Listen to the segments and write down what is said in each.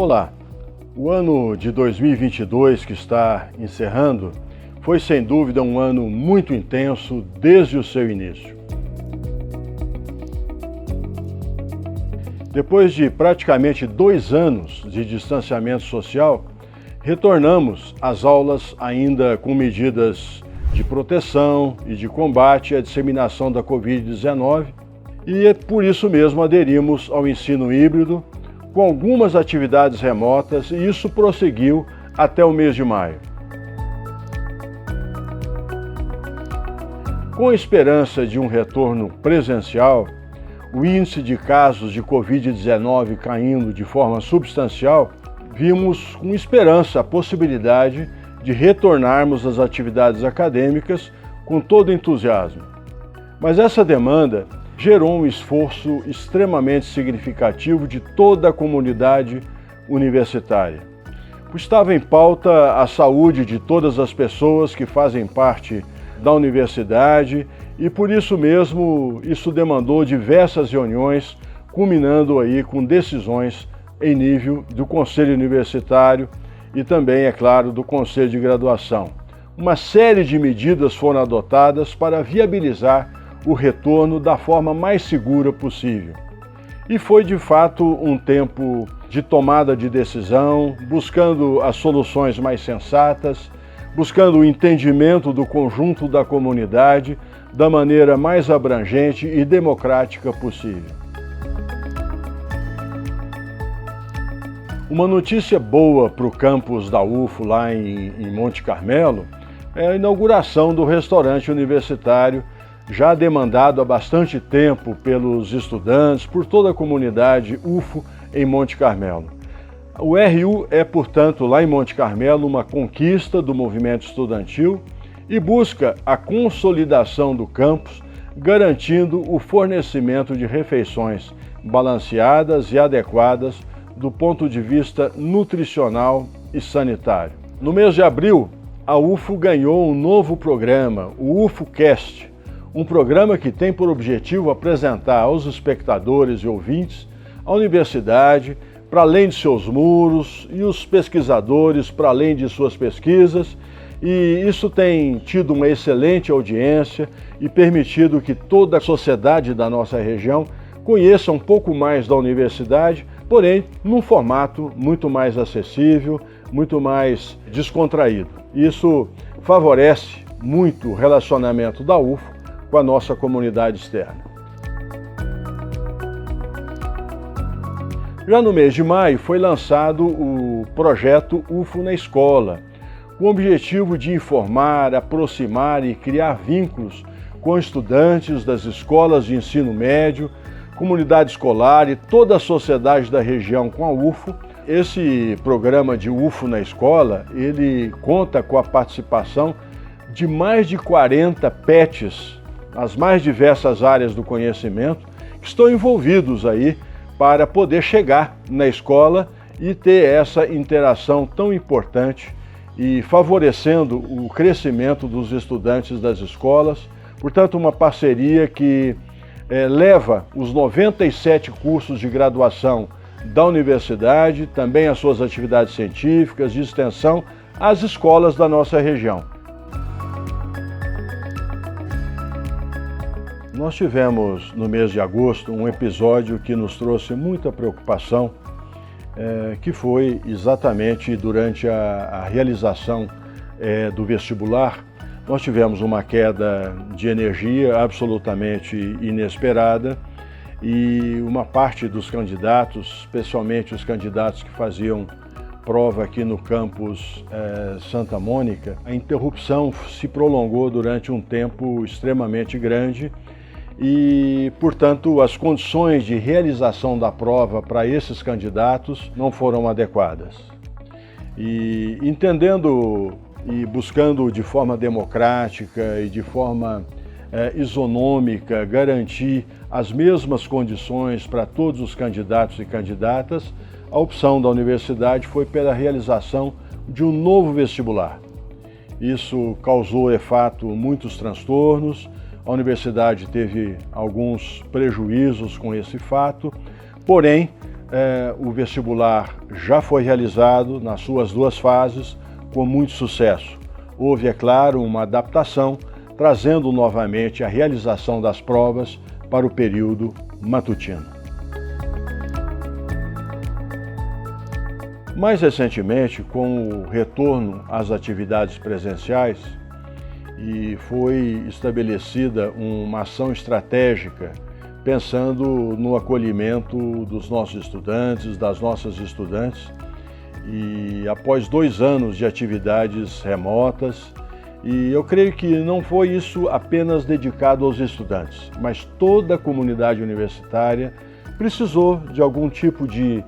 Olá, o ano de 2022 que está encerrando foi sem dúvida um ano muito intenso desde o seu início. Depois de praticamente 2 anos de distanciamento social, retornamos às aulas ainda com medidas de proteção e de combate à disseminação da Covid-19 e por isso mesmo aderimos ao ensino híbrido com algumas atividades remotas e isso prosseguiu até o mês de maio. Com a esperança de um retorno presencial, o índice de casos de Covid-19 caindo de forma substancial, vimos com esperança a possibilidade de retornarmos às atividades acadêmicas com todo entusiasmo. Mas essa demanda gerou um esforço extremamente significativo de toda a comunidade universitária. Estava em pauta a saúde de todas as pessoas que fazem parte da universidade e por isso mesmo isso demandou diversas reuniões, culminando aí com decisões em nível do Conselho Universitário e também, é claro, do Conselho de Graduação. Uma série de medidas foram adotadas para viabilizar o retorno da forma mais segura possível. E foi de fato um tempo de tomada de decisão, buscando as soluções mais sensatas, buscando o entendimento do conjunto da comunidade da maneira mais abrangente e democrática possível. Uma notícia boa para o campus da UFO lá em Monte Carmelo é a inauguração do restaurante universitário, já demandado há bastante tempo pelos estudantes, por toda a comunidade UFO em Monte Carmelo. O RU é, portanto, lá em Monte Carmelo, uma conquista do movimento estudantil e busca a consolidação do campus, garantindo o fornecimento de refeições balanceadas e adequadas do ponto de vista nutricional e sanitário. No mês de abril, a UFO ganhou um novo programa, o UFOcast, um programa que tem por objetivo apresentar aos espectadores e ouvintes a universidade, para além de seus muros, e os pesquisadores para além de suas pesquisas, e isso tem tido uma excelente audiência e permitido que toda a sociedade da nossa região conheça um pouco mais da universidade, porém num formato muito mais acessível, muito mais descontraído. Isso favorece muito o relacionamento da UFO com a nossa comunidade externa. Já no mês de maio foi lançado o projeto UFO na Escola, com o objetivo de informar, aproximar e criar vínculos com estudantes das escolas de ensino médio, comunidade escolar e toda a sociedade da região com a UFO. Esse programa de UFO na Escola, ele conta com a participação de mais de 40 PETs, as mais diversas áreas do conhecimento, que estão envolvidos aí para poder chegar na escola e ter essa interação tão importante e favorecendo o crescimento dos estudantes das escolas. Portanto, uma parceria que leva os 97 cursos de graduação da universidade, também as suas atividades científicas, de extensão, às escolas da nossa região. Nós tivemos, no mês de agosto, um episódio que nos trouxe muita preocupação, que foi exatamente durante a realização do vestibular. Nós tivemos uma queda de energia absolutamente inesperada e uma parte dos candidatos, especialmente os candidatos que faziam prova aqui no campus Santa Mônica, a interrupção se prolongou durante um tempo extremamente grande e, portanto, as condições de realização da prova para esses candidatos não foram adequadas. E entendendo e buscando de forma democrática e de forma isonômica garantir as mesmas condições para todos os candidatos e candidatas, a opção da universidade foi pela realização de um novo vestibular. Isso causou, de fato, muitos transtornos. A universidade teve alguns prejuízos com esse fato, porém, O vestibular já foi realizado nas suas duas fases com muito sucesso. Houve, é claro, uma adaptação, trazendo novamente a realização das provas para o período matutino. Mais recentemente, com o retorno às atividades presenciais, foi estabelecida uma ação estratégica pensando no acolhimento dos nossos estudantes, das nossas estudantes, e após 2 anos de atividades remotas, e eu creio que não foi isso apenas dedicado aos estudantes, mas toda a comunidade universitária precisou de algum tipo de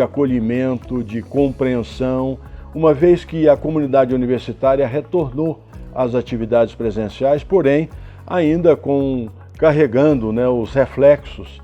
acolhimento, de compreensão, uma vez que a comunidade universitária retornou às atividades presenciais, porém ainda carregando, os reflexos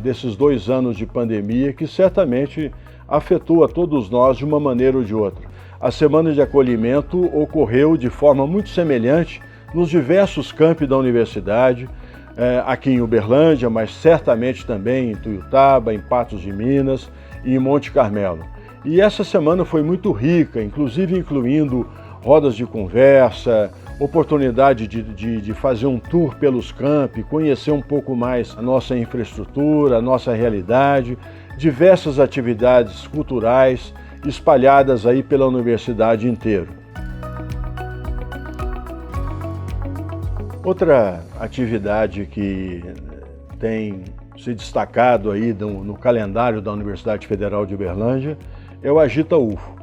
desses 2 anos de pandemia que certamente afetou a todos nós de uma maneira ou de outra. A semana de acolhimento ocorreu de forma muito semelhante nos diversos campi da universidade, aqui em Uberlândia, mas certamente também em Tuiutaba, em Patos de Minas e em Monte Carmelo. E essa semana foi muito rica, inclusive incluindo rodas de conversa, oportunidade de fazer um tour pelos campi, conhecer um pouco mais a nossa infraestrutura, a nossa realidade, diversas atividades culturais espalhadas aí pela universidade inteira. Outra atividade que tem se destacado aí no calendário da Universidade Federal de Uberlândia é o Agita UFO,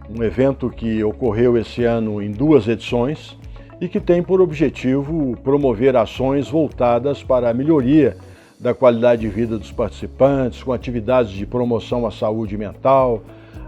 um evento que ocorreu esse ano em 2 edições e que tem por objetivo promover ações voltadas para a melhoria da qualidade de vida dos participantes, com atividades de promoção à saúde mental,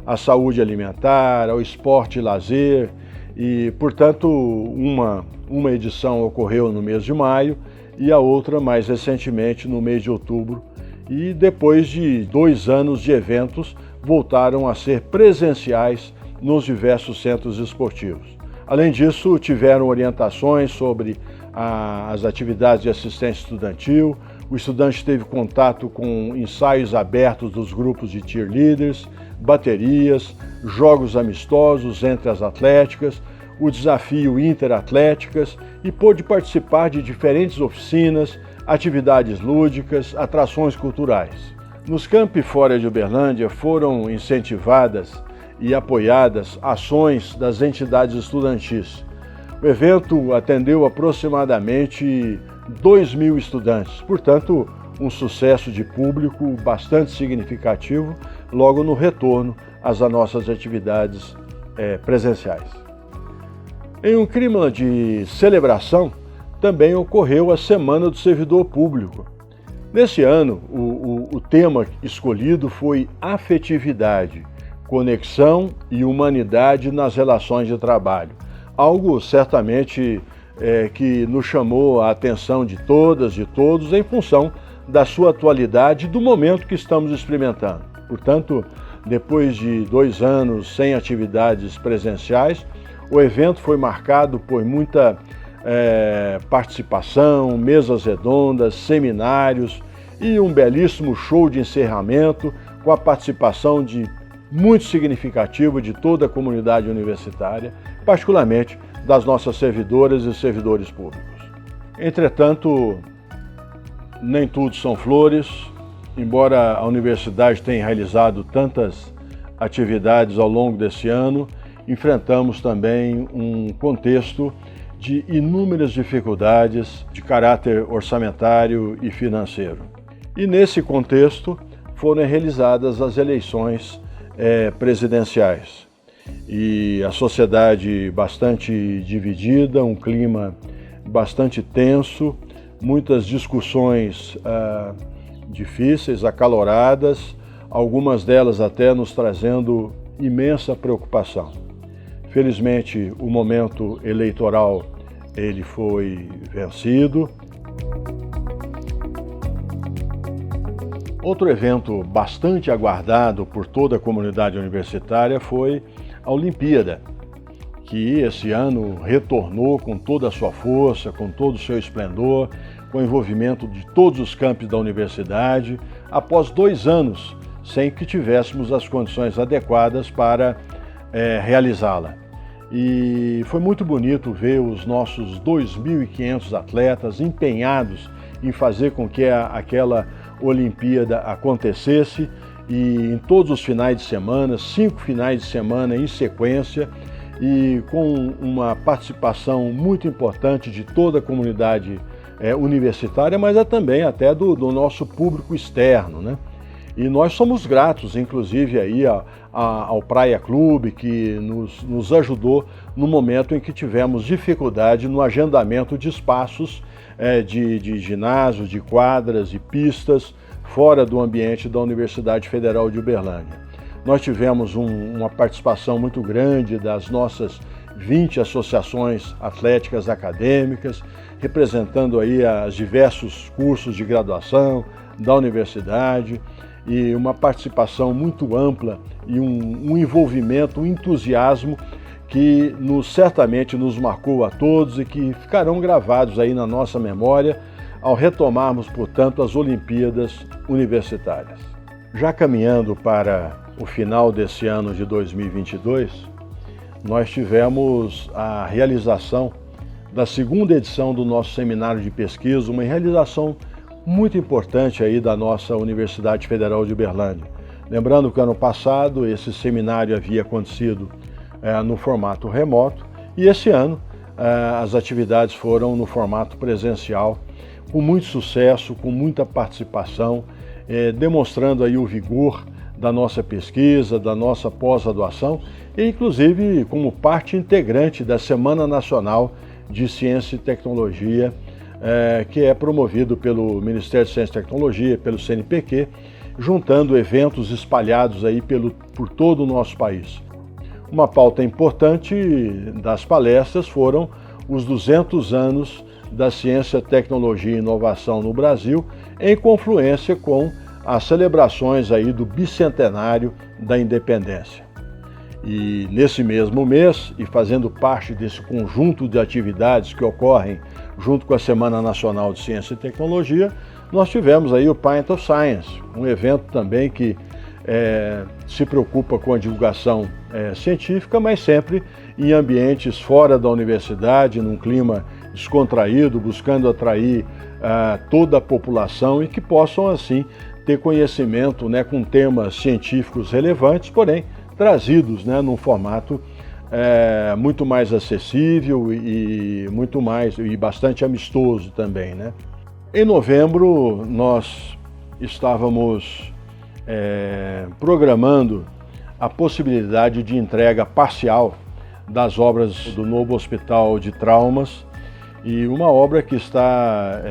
à saúde alimentar, ao esporte e lazer. E, portanto, uma edição ocorreu no mês de maio e a outra, mais recentemente, no mês de outubro. E depois de 2 anos de eventos, voltaram a ser presenciais nos diversos centros esportivos. Além disso, tiveram orientações sobre as atividades de assistência estudantil. O estudante teve contato com ensaios abertos dos grupos de cheerleaders, baterias, jogos amistosos entre as atléticas, o desafio interatléticas e pôde participar de diferentes oficinas, atividades lúdicas, atrações culturais. Nos campi fora de Uberlândia foram incentivadas e apoiadas ações das entidades estudantis. O evento atendeu aproximadamente 2.000 estudantes, portanto, um sucesso de público bastante significativo logo no retorno às nossas atividades presenciais. Em um clima de celebração, também ocorreu a Semana do Servidor Público. Nesse ano, o tema escolhido foi afetividade, conexão e humanidade nas relações de trabalho. Algo certamente que nos chamou a atenção de todas e todos em função da sua atualidade e do momento que estamos experimentando. Portanto, depois de 2 anos sem atividades presenciais, o evento foi marcado por muita participação, mesas redondas, seminários e um belíssimo show de encerramento com a participação muito significativa de toda a comunidade universitária, particularmente das nossas servidoras e servidores públicos. Entretanto, nem tudo são flores, embora a universidade tenha realizado tantas atividades ao longo desse ano, enfrentamos também um contexto de inúmeras dificuldades de caráter orçamentário e financeiro. E nesse contexto foram realizadas as eleições presidenciais. E a sociedade bastante dividida, um clima bastante tenso, muitas discussões difíceis, acaloradas, algumas delas até nos trazendo imensa preocupação. Felizmente, o momento eleitoral ele foi vencido. Outro evento bastante aguardado por toda a comunidade universitária foi a Olimpíada, que esse ano retornou com toda a sua força, com todo o seu esplendor, com o envolvimento de todos os campos da universidade, após 2 anos sem que tivéssemos as condições adequadas para realizá-la. E foi muito bonito ver os nossos 2.500 atletas empenhados em fazer com que aquela Olimpíada acontecesse, e em todos os finais de semana, 5 finais de semana em sequência, e com uma participação muito importante de toda a comunidade universitária, mas também até do nosso público externo, né? E nós somos gratos, inclusive, aí ao Praia Clube, que nos ajudou no momento em que tivemos dificuldade no agendamento de espaços de ginásio, de quadras e pistas fora do ambiente da Universidade Federal de Uberlândia. Nós tivemos uma participação muito grande das nossas 20 associações atléticas acadêmicas, representando aí os diversos cursos de graduação da universidade, e uma participação muito ampla e um envolvimento, um entusiasmo que certamente nos marcou a todos e que ficarão gravados aí na nossa memória ao retomarmos, portanto, as Olimpíadas Universitárias. Já caminhando para o final desse ano de 2022, nós tivemos a realização da 2ª edição do nosso seminário de pesquisa, uma realização muito importante aí da nossa Universidade Federal de Uberlândia. Lembrando que ano passado esse seminário havia acontecido no formato remoto, e esse ano as atividades foram no formato presencial, com muito sucesso, com muita participação, demonstrando aí o vigor da nossa pesquisa, da nossa pós-graduação, e inclusive como parte integrante da Semana Nacional de Ciência e Tecnologia, que é promovido pelo Ministério de Ciência e Tecnologia, pelo CNPq, juntando eventos espalhados aí por todo o nosso país. Uma pauta importante das palestras foram os 200 anos da ciência, tecnologia e inovação no Brasil, em confluência com as celebrações aí do bicentenário da independência. E nesse mesmo mês, e fazendo parte desse conjunto de atividades que ocorrem junto com a Semana Nacional de Ciência e Tecnologia, nós tivemos aí o Pint of Science, um evento também que se preocupa com a divulgação científica, mas sempre em ambientes fora da universidade, num clima descontraído, buscando atrair toda a população e que possam, assim, ter conhecimento, né, com temas científicos relevantes, porém trazidos, né, num formato muito mais acessível e bastante amistoso também, né? Em novembro, nós estávamos programando a possibilidade de entrega parcial das obras do novo Hospital de Traumas, e uma obra que está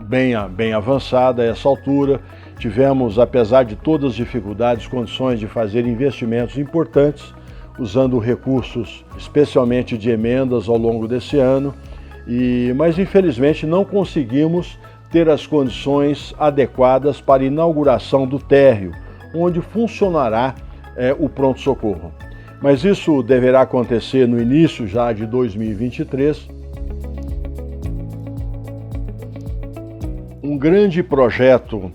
bem avançada a essa altura. Tivemos, apesar de todas as dificuldades, condições de fazer investimentos importantes, usando recursos especialmente de emendas ao longo desse ano, mas infelizmente não conseguimos ter as condições adequadas para a inauguração do térreo, onde funcionará o pronto-socorro. Mas isso deverá acontecer no início já de 2023. Um grande projeto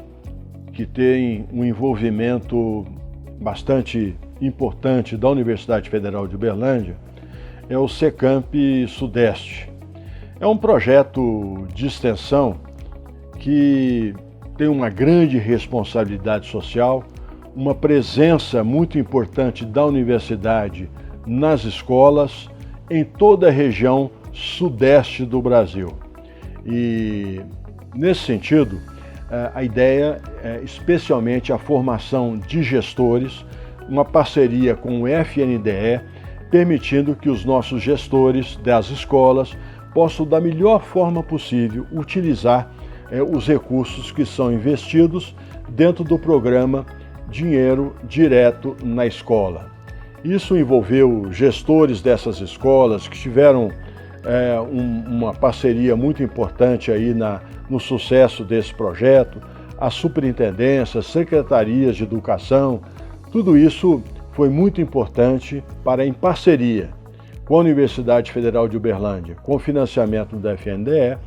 que tem um envolvimento bastante importante da Universidade Federal de Uberlândia é o Secamp Sudeste. É um projeto de extensão que tem uma grande responsabilidade social, uma presença muito importante da universidade nas escolas, em toda a região sudeste do Brasil. E, nesse sentido, a ideia é especialmente a formação de gestores, uma parceria com o FNDE, permitindo que os nossos gestores das escolas possam, da melhor forma possível, utilizar os recursos que são investidos dentro do programa Dinheiro Direto na Escola. Isso envolveu gestores dessas escolas que tiveram uma parceria muito importante aí no sucesso desse projeto, as superintendências, secretarias de educação. Tudo isso foi muito importante para, em parceria com a Universidade Federal de Uberlândia, com financiamento da FNDE,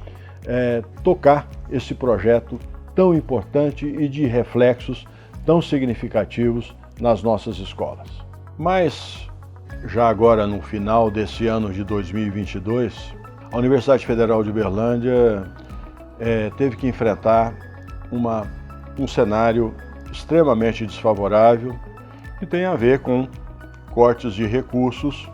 tocar esse projeto tão importante e de reflexos tão significativos nas nossas escolas. Mas, já agora no final desse ano de 2022, a Universidade Federal de Uberlândia teve que enfrentar um cenário extremamente desfavorável que tem a ver com cortes de recursos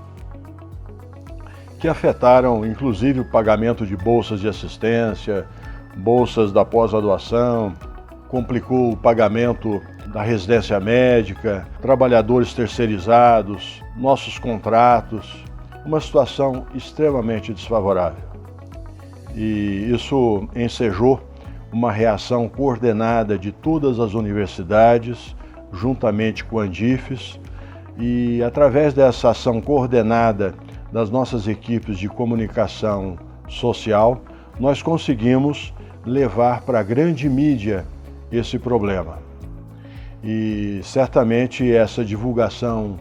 que afetaram inclusive o pagamento de bolsas de assistência, bolsas da pós-graduação, complicou o pagamento da residência médica, trabalhadores terceirizados, nossos contratos, uma situação extremamente desfavorável. E isso ensejou uma reação coordenada de todas as universidades, juntamente com a Andifes, e através dessa ação coordenada das nossas equipes de comunicação social, nós conseguimos levar para a grande mídia esse problema. E certamente essa divulgação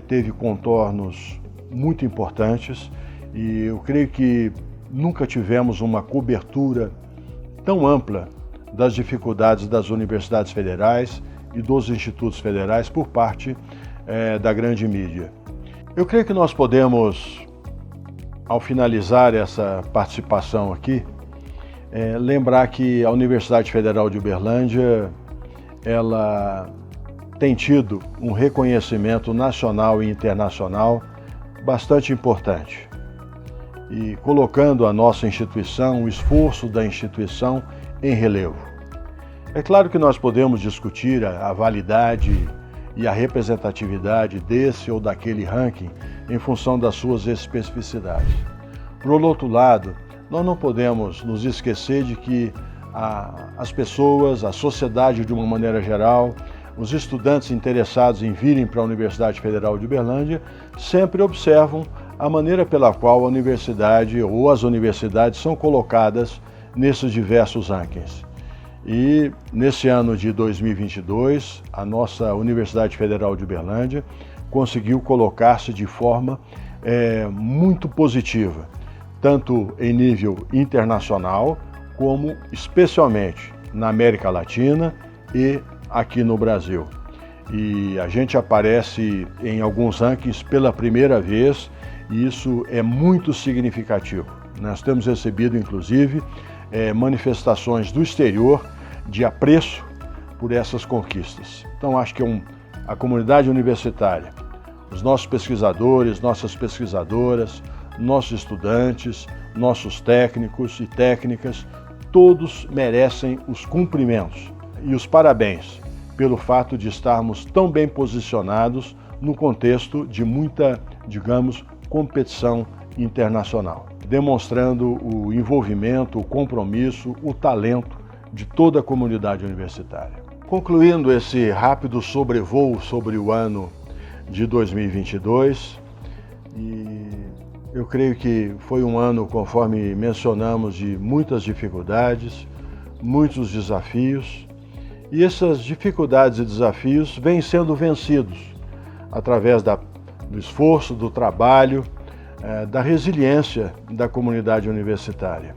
teve contornos muito importantes e eu creio que nunca tivemos uma cobertura tão ampla das dificuldades das universidades federais e dos institutos federais por parte da grande mídia. Eu creio que nós podemos, ao finalizar essa participação aqui, lembrar que a Universidade Federal de Uberlândia ela tem tido um reconhecimento nacional e internacional bastante importante e colocando a nossa instituição, o esforço da instituição em relevo. É claro que nós podemos discutir a validade e a representatividade desse ou daquele ranking em função das suas especificidades. Por outro lado, nós não podemos nos esquecer de que as pessoas, a sociedade de uma maneira geral, os estudantes interessados em virem para a Universidade Federal de Uberlândia sempre observam a maneira pela qual a universidade ou as universidades são colocadas nesses diversos rankings. E nesse ano de 2022, a nossa Universidade Federal de Uberlândia conseguiu colocar-se de forma muito positiva, tanto em nível internacional, como especialmente na América Latina e aqui no Brasil. E a gente aparece em alguns rankings pela primeira vez e isso é muito significativo. Nós temos recebido, inclusive, manifestações do exterior de apreço por essas conquistas. Então, acho que a comunidade universitária, os nossos pesquisadores, nossas pesquisadoras, nossos estudantes, nossos técnicos e técnicas, todos merecem os cumprimentos e os parabéns pelo fato de estarmos tão bem posicionados no contexto de muita, digamos, competição internacional, demonstrando o envolvimento, o compromisso, o talento de toda a comunidade universitária. Concluindo esse rápido sobrevoo sobre o ano de 2022, eu creio que foi um ano, conforme mencionamos, de muitas dificuldades, muitos desafios, e essas dificuldades e desafios vêm sendo vencidos através do esforço, do trabalho, da resiliência da comunidade universitária.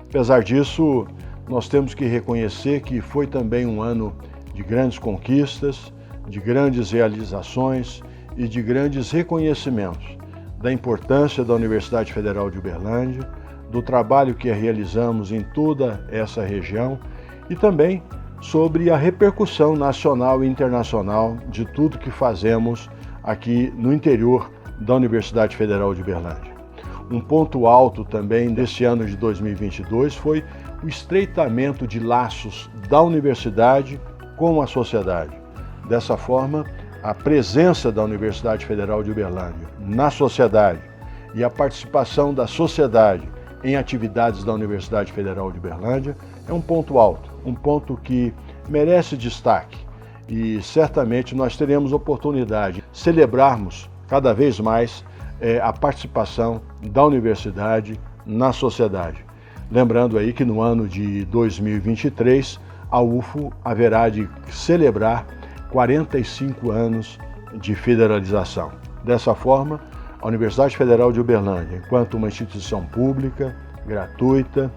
Apesar disso, nós temos que reconhecer que foi também um ano de grandes conquistas, de grandes realizações e de grandes reconhecimentos da importância da Universidade Federal de Uberlândia, do trabalho que realizamos em toda essa região e também sobre a repercussão nacional e internacional de tudo que fazemos aqui no interior da Universidade Federal de Uberlândia. Um ponto alto também desse ano de 2022 foi o estreitamento de laços da universidade com a sociedade. Dessa forma, a presença da Universidade Federal de Uberlândia na sociedade e a participação da sociedade em atividades da Universidade Federal de Uberlândia é um ponto alto, um ponto que merece destaque e certamente nós teremos oportunidade de celebrarmos cada vez mais a participação da universidade na sociedade. Lembrando aí que no ano de 2023 a UFO haverá de celebrar 45 anos de federalização. Dessa forma, a Universidade Federal de Uberlândia, enquanto uma instituição pública, gratuita,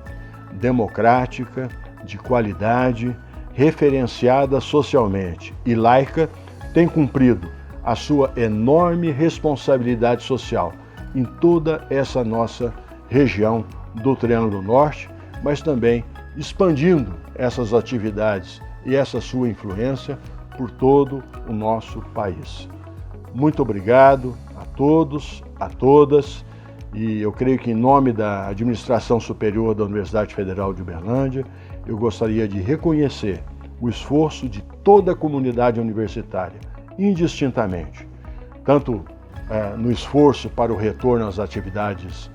democrática, de qualidade, referenciada socialmente e laica, tem cumprido a sua enorme responsabilidade social em toda essa nossa região do Triângulo Norte, mas também expandindo essas atividades e essa sua influência por todo o nosso país. Muito obrigado a todos, a todas, e eu creio que em nome da Administração Superior da Universidade Federal de Uberlândia, eu gostaria de reconhecer o esforço de toda a comunidade universitária, indistintamente, tanto no esforço para o retorno às atividades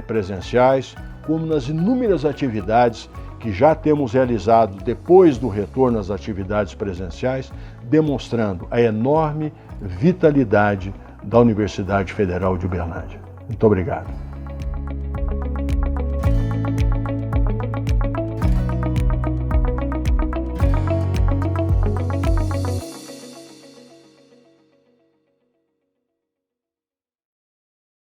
presenciais, como nas inúmeras atividades que já temos realizado depois do retorno às atividades presenciais, demonstrando a enorme vitalidade da Universidade Federal de Uberlândia. Muito obrigado.